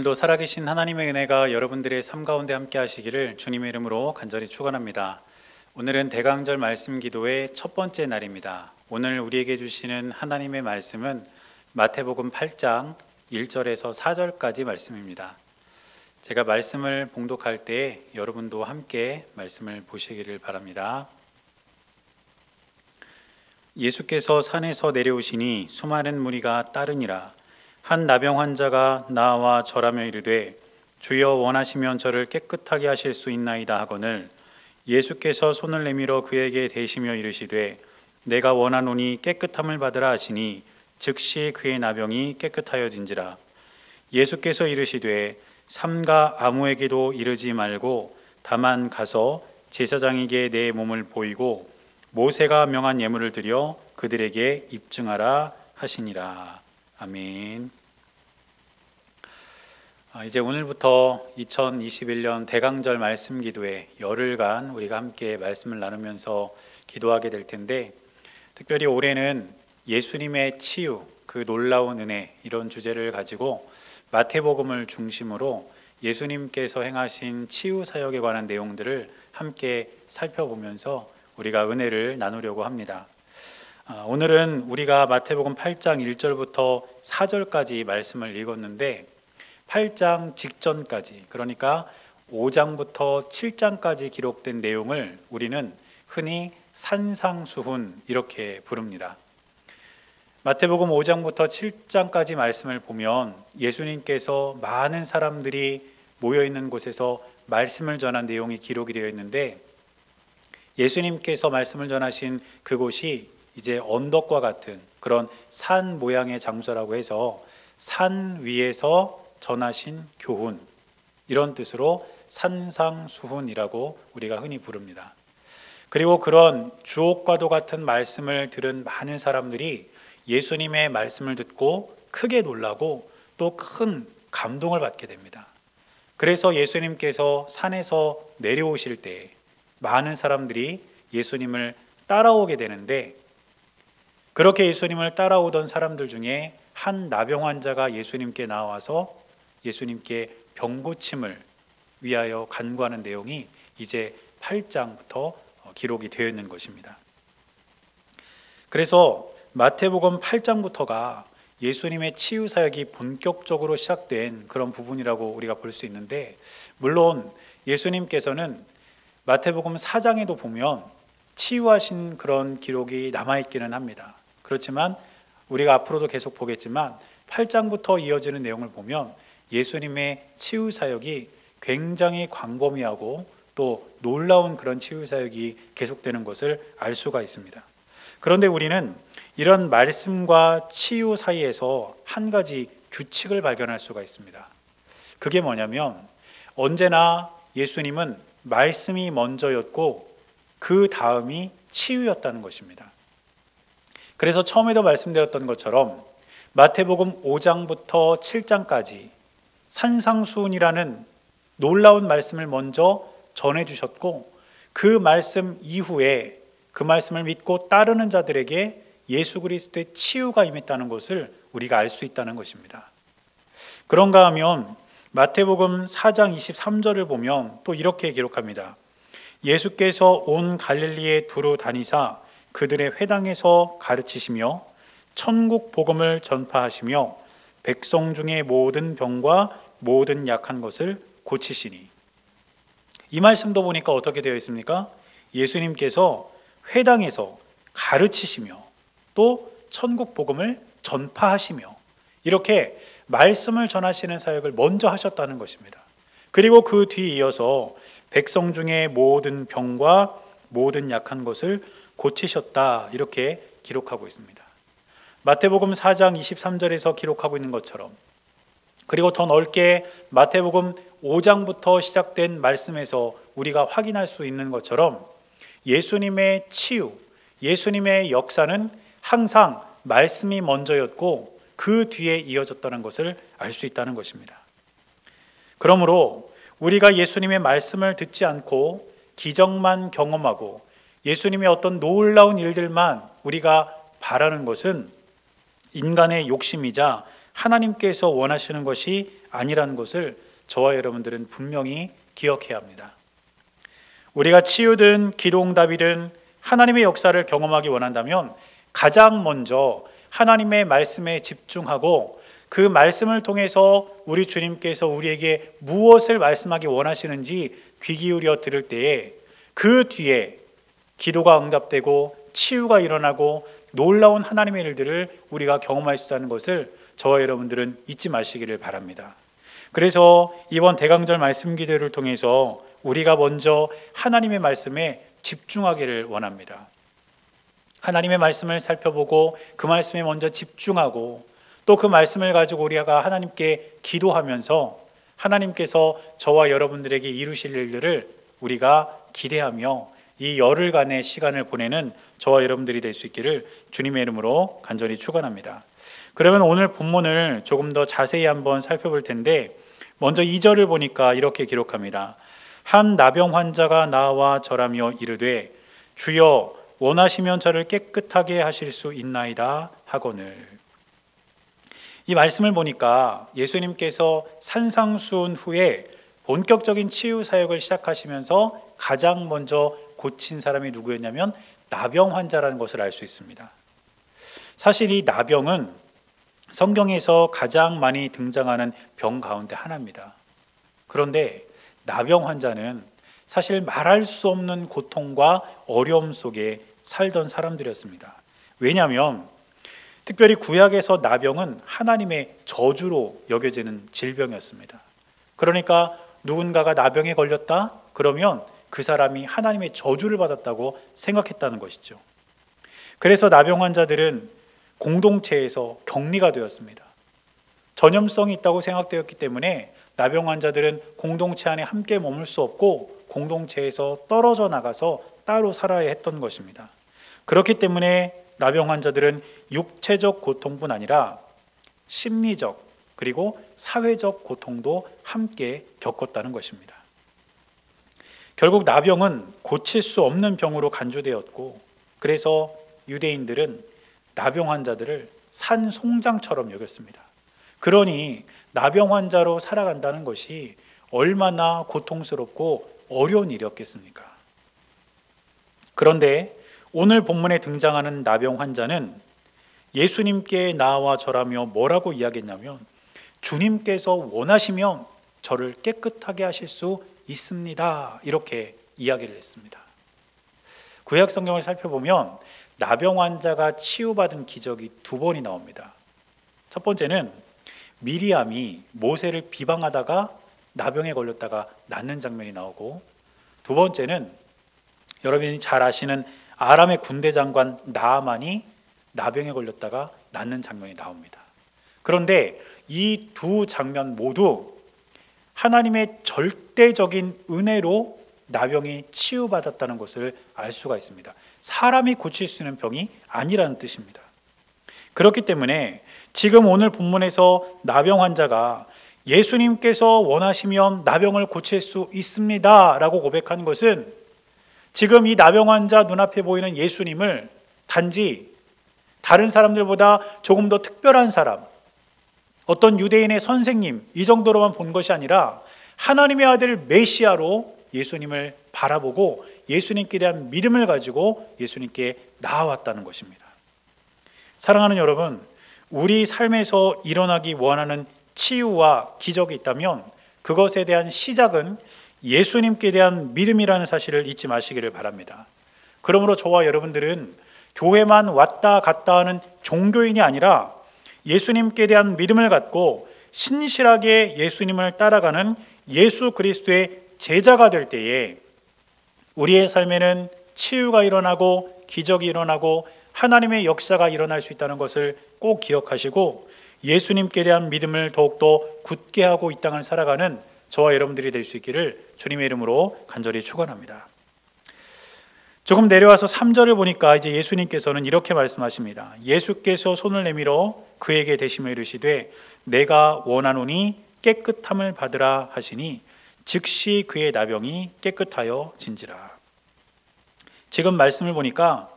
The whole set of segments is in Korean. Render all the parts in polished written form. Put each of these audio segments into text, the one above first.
오늘도 살아계신 하나님의 은혜가 여러분들의 삶 가운데 함께 하시기를 주님의 이름으로 간절히 축원합니다. 오늘은 대강절 말씀 기도의 첫 번째 날입니다. 오늘 우리에게 주시는 하나님의 말씀은 마태복음 8장 1절에서 4절까지 말씀입니다. 제가 말씀을 봉독할 때 여러분도 함께 말씀을 보시기를 바랍니다. 예수께서 산에서 내려오시니 수많은 무리가 따르니라. 한 나병 환자가 나와 절하며 이르되 주여 원하시면 저를 깨끗하게 하실 수 있나이다 하거늘 예수께서 손을 내밀어 그에게 대시며 이르시되 내가 원하노니 깨끗함을 받으라 하시니 즉시 그의 나병이 깨끗하여진지라. 예수께서 이르시되 삼가 아무에게도 이르지 말고 다만 가서 제사장에게 내 몸을 보이고 모세가 명한 예물을 드려 그들에게 입증하라 하시니라. 아멘. 이제 오늘부터 2021년 대강절 말씀 기도에 열흘간 우리가 함께 말씀을 나누면서 기도하게 될 텐데, 특별히 올해는 예수님의 치유, 그 놀라운 은혜, 이런 주제를 가지고 마태복음을 중심으로 예수님께서 행하신 치유 사역에 관한 내용들을 함께 살펴보면서 우리가 은혜를 나누려고 합니다. 오늘은 우리가 마태복음 8장 1절부터 4절까지 말씀을 읽었는데 8장 직전까지, 그러니까 5장부터 7장까지 기록된 내용을 우리는 흔히 산상수훈 이렇게 부릅니다. 마태복음 5장부터 7장까지 말씀을 보면 예수님께서 많은 사람들이 모여있는 곳에서 말씀을 전한 내용이 기록이 되어 있는데, 예수님께서 말씀을 전하신 그곳이 이제 언덕과 같은 그런 산 모양의 장소라고 해서 산 위에서 전하신 교훈, 이런 뜻으로 산상수훈이라고 우리가 흔히 부릅니다. 그리고 그런 주옥과도 같은 말씀을 들은 많은 사람들이 예수님의 말씀을 듣고 크게 놀라고 또 큰 감동을 받게 됩니다. 그래서 예수님께서 산에서 내려오실 때 많은 사람들이 예수님을 따라오게 되는데, 그렇게 예수님을 따라오던 사람들 중에 한 나병 환자가 예수님께 나와서 예수님께 병 고침을 위하여 간구하는 내용이 이제 8장부터 기록이 되어 있는 것입니다. 그래서 마태복음 8장부터가 예수님의 치유 사역이 본격적으로 시작된 그런 부분이라고 우리가 볼 수 있는데, 물론 예수님께서는 마태복음 4장에도 보면 치유하신 그런 기록이 남아있기는 합니다. 그렇지만 우리가 앞으로도 계속 보겠지만 8장부터 이어지는 내용을 보면 예수님의 치유 사역이 굉장히 광범위하고 또 놀라운 그런 치유 사역이 계속되는 것을 알 수가 있습니다. 그런데 우리는 이런 말씀과 치유 사이에서 한 가지 규칙을 발견할 수가 있습니다. 그게 뭐냐면, 언제나 예수님은 말씀이 먼저였고 그 다음이 치유였다는 것입니다. 그래서 처음에도 말씀드렸던 것처럼 마태복음 5장부터 7장까지 산상수훈이라는 놀라운 말씀을 먼저 전해주셨고, 그 말씀 이후에 그 말씀을 믿고 따르는 자들에게 예수 그리스도의 치유가 임했다는 것을 우리가 알 수 있다는 것입니다. 그런가 하면 마태복음 4장 23절을 보면 또 이렇게 기록합니다. 예수께서 온 갈릴리에 두루 다니사 그들의 회당에서 가르치시며 천국 복음을 전파하시며 백성 중의 모든 병과 모든 약한 것을 고치시니. 이 말씀도 보니까 어떻게 되어 있습니까? 예수님께서 회당에서 가르치시며 또 천국 복음을 전파하시며 이렇게 말씀을 전하시는 사역을 먼저 하셨다는 것입니다. 그리고 그 뒤에 이어서 백성 중의 모든 병과 모든 약한 것을 고치셨다, 이렇게 기록하고 있습니다. 마태복음 4장 23절에서 기록하고 있는 것처럼, 그리고 더 넓게 마태복음 5장부터 시작된 말씀에서 우리가 확인할 수 있는 것처럼 예수님의 치유, 예수님의 역사는 항상 말씀이 먼저였고 그 뒤에 이어졌다는 것을 알 수 있다는 것입니다. 그러므로 우리가 예수님의 말씀을 듣지 않고 기적만 경험하고 예수님의 어떤 놀라운 일들만 우리가 바라는 것은 인간의 욕심이자 하나님께서 원하시는 것이 아니라는 것을 저와 여러분들은 분명히 기억해야 합니다. 우리가 치유든 기도응답이든 하나님의 역사를 경험하기 원한다면 가장 먼저 하나님의 말씀에 집중하고 그 말씀을 통해서 우리 주님께서 우리에게 무엇을 말씀하기 원하시는지 귀 기울여 들을 때에 그 뒤에 기도가 응답되고 치유가 일어나고 놀라운 하나님의 일들을 우리가 경험할 수 있다는 것을 저와 여러분들은 잊지 마시기를 바랍니다. 그래서 이번 대강절 말씀 기도를 통해서 우리가 먼저 하나님의 말씀에 집중하기를 원합니다. 하나님의 말씀을 살펴보고 그 말씀에 먼저 집중하고 또 그 말씀을 가지고 우리가 하나님께 기도하면서 하나님께서 저와 여러분들에게 이루실 일들을 우리가 기대하며 이 열흘간의 시간을 보내는 저와 여러분들이 될 수 있기를 주님의 이름으로 간절히 축원합니다. 그러면 오늘 본문을 조금 더 자세히 한번 살펴볼 텐데 먼저 2절을 보니까 이렇게 기록합니다. 한 나병 환자가 나와 절하며 이르되 주여 원하시면 저를 깨끗하게 하실 수 있나이다 하거늘. 이 말씀을 보니까 예수님께서 산상수훈 후에 본격적인 치유 사역을 시작하시면서 가장 먼저 고친 사람이 누구였냐면 나병 환자라는 것을 알 수 있습니다. 사실 이 나병은 성경에서 가장 많이 등장하는 병 가운데 하나입니다. 그런데 나병 환자는 사실 말할 수 없는 고통과 어려움 속에 살던 사람들이었습니다. 왜냐하면 특별히 구약에서 나병은 하나님의 저주로 여겨지는 질병이었습니다. 그러니까 누군가가 나병에 걸렸다? 그러면 그 사람이 하나님의 저주를 받았다고 생각했다는 것이죠. 그래서 나병 환자들은 공동체에서 격리가 되었습니다. 전염성이 있다고 생각되었기 때문에 나병 환자들은 공동체 안에 함께 머물 수 없고 공동체에서 떨어져 나가서 따로 살아야 했던 것입니다. 그렇기 때문에 나병 환자들은 육체적 고통뿐 아니라 심리적 그리고 사회적 고통도 함께 겪었다는 것입니다. 결국 나병은 고칠 수 없는 병으로 간주되었고 그래서 유대인들은 나병 환자들을 산송장처럼 여겼습니다. 그러니 나병 환자로 살아간다는 것이 얼마나 고통스럽고 어려운 일이었겠습니까? 그런데 오늘 본문에 등장하는 나병 환자는 예수님께 나와 절하며 뭐라고 이야기했냐면 주님께서 원하시면 저를 깨끗하게 하실 수 있습니다. 이렇게 이야기를 했습니다. 구약 성경을 살펴보면 나병 환자가 치유받은 기적이 2번이 나옵니다. 첫 번째는 미리암이 모세를 비방하다가 나병에 걸렸다가 낫는 장면이 나오고 두 번째는 여러분이 잘 아시는 아람의 군대 장관 나아만이 나병에 걸렸다가 낫는 장면이 나옵니다. 그런데 이 두 장면 모두 하나님의 절대적인 은혜로 나병이 치유받았다는 것을 알 수가 있습니다. 사람이 고칠 수 있는 병이 아니라는 뜻입니다. 그렇기 때문에 지금 오늘 본문에서 나병 환자가 예수님께서 원하시면 나병을 고칠 수 있습니다 라고 고백하는 것은 지금 이 나병 환자 눈앞에 보이는 예수님을 단지 다른 사람들보다 조금 더 특별한 사람, 어떤 유대인의 선생님 이 정도로만 본 것이 아니라 하나님의 아들 메시아로 예수님을 바라보고 예수님께 대한 믿음을 가지고 예수님께 나아왔다는 것입니다. 사랑하는 여러분, 우리 삶에서 일어나기 원하는 치유와 기적이 있다면 그것에 대한 시작은 예수님께 대한 믿음이라는 사실을 잊지 마시기를 바랍니다. 그러므로 저와 여러분들은 교회만 왔다 갔다 하는 종교인이 아니라 예수님께 대한 믿음을 갖고 신실하게 예수님을 따라가는 예수 그리스도의 제자가 될 때에 우리의 삶에는 치유가 일어나고 기적이 일어나고 하나님의 역사가 일어날 수 있다는 것을 꼭 기억하시고 예수님께 대한 믿음을 더욱더 굳게 하고 이 땅을 살아가는 저와 여러분들이 될 수 있기를 주님의 이름으로 간절히 축원합니다. 조금 내려와서 3절을 보니까 이제 예수님께서는 이렇게 말씀하십니다. 예수께서 손을 내밀어 그에게 대시며 이르시되 내가 원하노니 깨끗함을 받으라 하시니 즉시 그의 나병이 깨끗하여 진지라. 지금 말씀을 보니까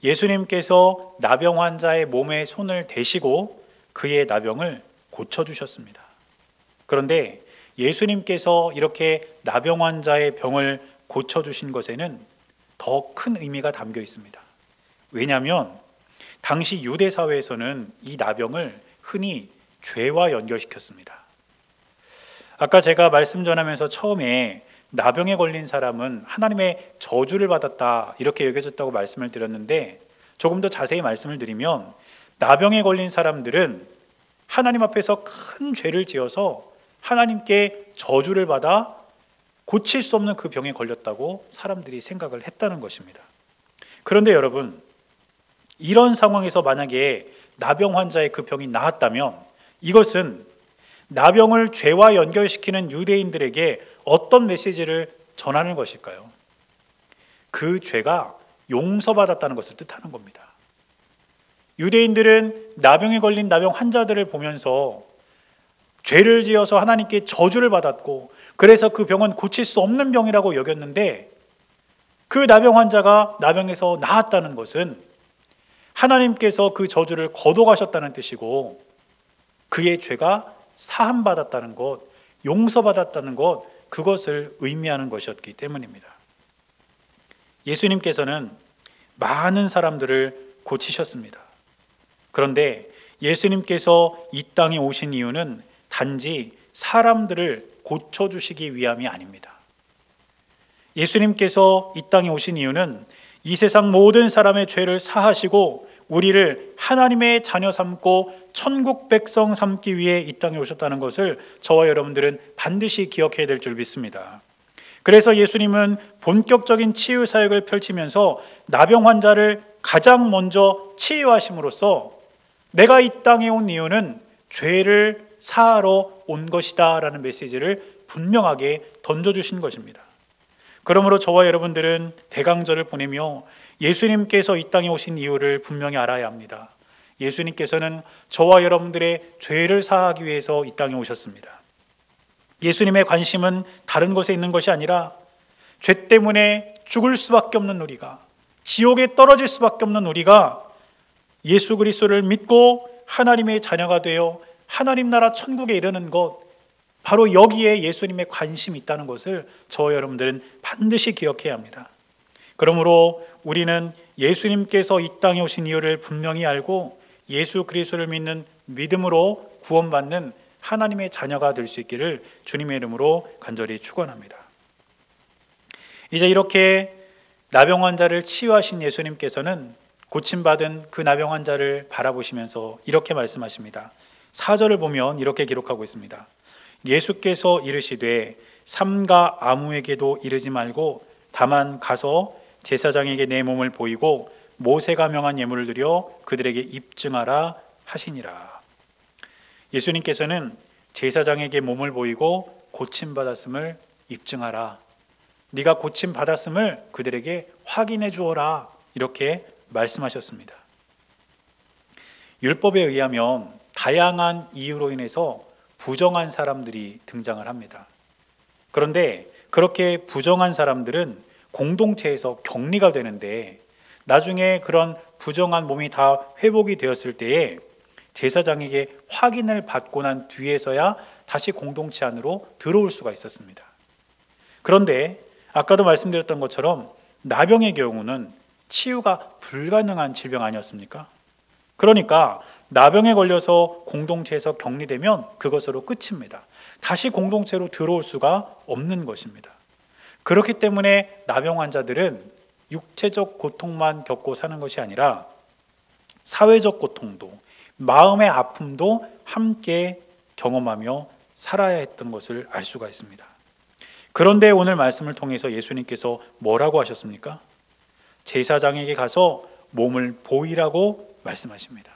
예수님께서 나병 환자의 몸에 손을 대시고 그의 나병을 고쳐주셨습니다. 그런데 예수님께서 이렇게 나병 환자의 병을 고쳐주신 것에는 더 큰 의미가 담겨 있습니다. 왜냐하면 당시 유대 사회에서는 이 나병을 흔히 죄와 연결시켰습니다. 아까 제가 말씀 전하면서 처음에 나병에 걸린 사람은 하나님의 저주를 받았다 이렇게 여겨졌다고 말씀을 드렸는데, 조금 더 자세히 말씀을 드리면 나병에 걸린 사람들은 하나님 앞에서 큰 죄를 지어서 하나님께 저주를 받아 고칠 수 없는 그 병에 걸렸다고 사람들이 생각을 했다는 것입니다. 그런데 여러분, 이런 상황에서 만약에 나병 환자의 그 병이 나았다면 이것은 나병을 죄와 연결시키는 유대인들에게 어떤 메시지를 전하는 것일까요? 그 죄가 용서받았다는 것을 뜻하는 겁니다. 유대인들은 나병에 걸린 나병 환자들을 보면서 죄를 지어서 하나님께 저주를 받았고, 그래서 그 병은 고칠 수 없는 병이라고 여겼는데, 그 나병 환자가 나병에서 나았다는 것은 하나님께서 그 저주를 거둬가셨다는 뜻이고, 그의 죄가 사함받았다는 것, 용서받았다는 것, 그것을 의미하는 것이었기 때문입니다. 예수님께서는 많은 사람들을 고치셨습니다. 그런데 예수님께서 이 땅에 오신 이유는 단지 사람들을 고쳐주시기 위함이 아닙니다. 예수님께서 이 땅에 오신 이유는 이 세상 모든 사람의 죄를 사하시고 우리를 하나님의 자녀 삼고 천국 백성 삼기 위해 이 땅에 오셨다는 것을 저와 여러분들은 반드시 기억해야 될 줄 믿습니다. 그래서 예수님은 본격적인 치유 사역을 펼치면서 나병 환자를 가장 먼저 치유하심으로써 내가 이 땅에 온 이유는 죄를 사하러 온 것이다 라는 메시지를 분명하게 던져주신 것입니다. 그러므로 저와 여러분들은 대강절을 보내며 예수님께서 이 땅에 오신 이유를 분명히 알아야 합니다. 예수님께서는 저와 여러분들의 죄를 사하기 위해서 이 땅에 오셨습니다. 예수님의 관심은 다른 곳에 있는 것이 아니라 죄 때문에 죽을 수밖에 없는 우리가, 지옥에 떨어질 수밖에 없는 우리가 예수 그리스도를 믿고 하나님의 자녀가 되어 하나님 나라 천국에 이르는 것, 바로 여기에 예수님의 관심이 있다는 것을 저와 여러분들은 반드시 기억해야 합니다. 그러므로 우리는 예수님께서 이 땅에 오신 이유를 분명히 알고 예수 그리스도를 믿는 믿음으로 구원받는 하나님의 자녀가 될 수 있기를 주님의 이름으로 간절히 축원합니다. 이제 이렇게 나병 환자를 치유하신 예수님께서는 고침받은 그 나병 환자를 바라보시면서 이렇게 말씀하십니다. 4절을 보면 이렇게 기록하고 있습니다. 예수께서 이르시되 삼가 아무에게도 이르지 말고 다만 가서 제사장에게 내 몸을 보이고 모세가 명한 예물을 드려 그들에게 입증하라 하시니라. 예수님께서는 제사장에게 몸을 보이고 고침받았음을 입증하라, 네가 고침받았음을 그들에게 확인해 주어라, 이렇게 말씀하셨습니다. 율법에 의하면 다양한 이유로 인해서 부정한 사람들이 등장을 합니다. 그런데 그렇게 부정한 사람들은 공동체에서 격리가 되는데, 나중에 그런 부정한 몸이 다 회복이 되었을 때에 제사장에게 확인을 받고 난 뒤에서야 다시 공동체 안으로 들어올 수가 있었습니다. 그런데 아까도 말씀드렸던 것처럼 나병의 경우는 치유가 불가능한 질병 아니었습니까? 그러니까 나병에 걸려서 공동체에서 격리되면 그것으로 끝입니다. 다시 공동체로 들어올 수가 없는 것입니다. 그렇기 때문에 나병 환자들은 육체적 고통만 겪고 사는 것이 아니라 사회적 고통도, 마음의 아픔도 함께 경험하며 살아야 했던 것을 알 수가 있습니다. 그런데 오늘 말씀을 통해서 예수님께서 뭐라고 하셨습니까? 제사장에게 가서 몸을 보이라고 말씀하십니다.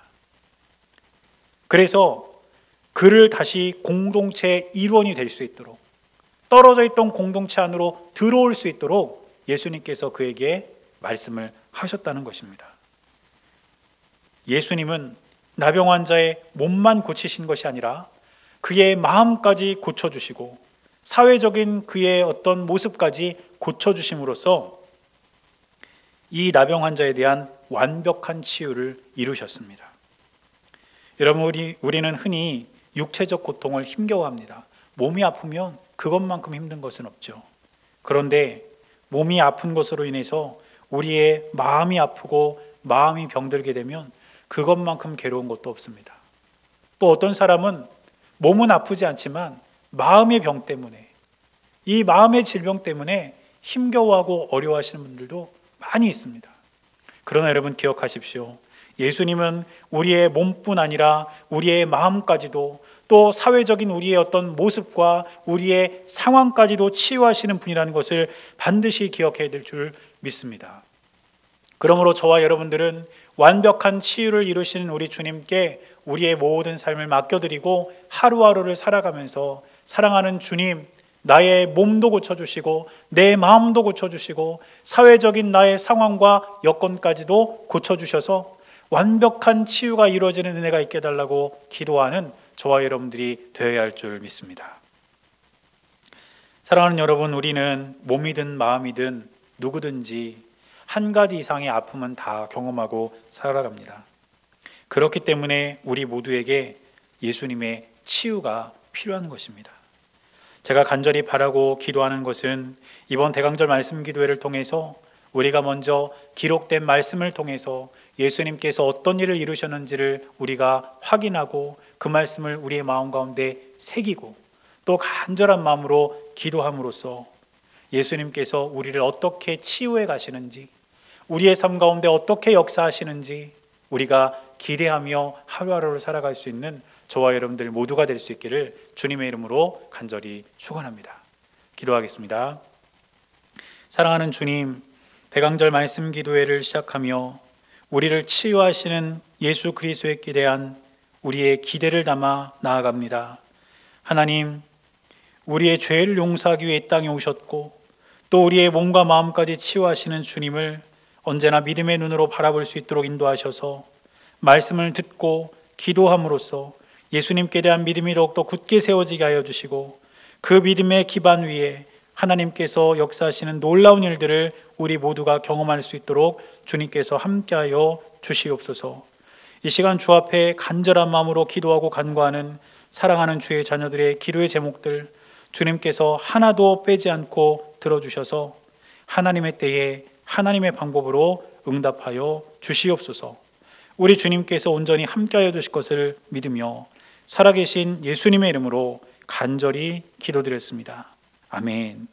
그래서 그를 다시 공동체의 일원이 될 수 있도록, 떨어져 있던 공동체 안으로 들어올 수 있도록 예수님께서 그에게 말씀을 하셨다는 것입니다. 예수님은 나병 환자의 몸만 고치신 것이 아니라 그의 마음까지 고쳐주시고 사회적인 그의 어떤 모습까지 고쳐주심으로써 이 나병 환자에 대한 완벽한 치유를 이루셨습니다. 여러분, 우리는 흔히 육체적 고통을 힘겨워합니다. 몸이 아프면 그것만큼 힘든 것은 없죠. 그런데 몸이 아픈 것으로 인해서 우리의 마음이 아프고 마음이 병들게 되면 그것만큼 괴로운 것도 없습니다. 또 어떤 사람은 몸은 아프지 않지만 마음의 병 때문에, 이 마음의 질병 때문에 힘겨워하고 어려워하시는 분들도 많이 있습니다. 그러나 여러분 기억하십시오. 예수님은 우리의 몸뿐 아니라 우리의 마음까지도, 또 사회적인 우리의 어떤 모습과 우리의 상황까지도 치유하시는 분이라는 것을 반드시 기억해야 될 줄 믿습니다. 그러므로 저와 여러분들은 완벽한 치유를 이루시는 우리 주님께 우리의 모든 삶을 맡겨드리고 하루하루를 살아가면서 사랑하는 주님, 나의 몸도 고쳐주시고 내 마음도 고쳐주시고 사회적인 나의 상황과 여건까지도 고쳐주셔서 완벽한 치유가 이루어지는 은혜가 있게 해달라고 기도하는 저와 여러분들이 되어야 할 줄 믿습니다. 사랑하는 여러분, 우리는 몸이든 마음이든 누구든지 한 가지 이상의 아픔은 다 경험하고 살아갑니다. 그렇기 때문에 우리 모두에게 예수님의 치유가 필요한 것입니다. 제가 간절히 바라고 기도하는 것은 이번 대강절 말씀 기도회를 통해서 우리가 먼저 기록된 말씀을 통해서 예수님께서 어떤 일을 이루셨는지를 우리가 확인하고 그 말씀을 우리의 마음 가운데 새기고 또 간절한 마음으로 기도함으로써 예수님께서 우리를 어떻게 치유해 가시는지, 우리의 삶 가운데 어떻게 역사하시는지 우리가 기대하며 하루하루를 살아갈 수 있는 저와 여러분들 모두가 될 수 있기를 주님의 이름으로 간절히 축원합니다. 기도하겠습니다. 사랑하는 주님, 대강절 말씀 기도회를 시작하며 우리를 치유하시는 예수 그리스도께 대한 우리의 기대를 담아 나아갑니다. 하나님, 우리의 죄를 용서하기 위해 이 땅에 오셨고 또 우리의 몸과 마음까지 치유하시는 주님을 언제나 믿음의 눈으로 바라볼 수 있도록 인도하셔서 말씀을 듣고 기도함으로써 예수님께 대한 믿음이 더욱더 굳게 세워지게 하여 주시고 그 믿음의 기반 위에 하나님께서 역사하시는 놀라운 일들을 우리 모두가 경험할 수 있도록 주님께서 함께하여 주시옵소서. 이 시간 주 앞에 간절한 마음으로 기도하고 간구하는 사랑하는 주의 자녀들의 기도의 제목들 주님께서 하나도 빼지 않고 들어주셔서 하나님의 때에 하나님의 방법으로 응답하여 주시옵소서. 우리 주님께서 온전히 함께하여 주실 것을 믿으며 살아계신 예수님의 이름으로 간절히 기도드렸습니다. 아멘.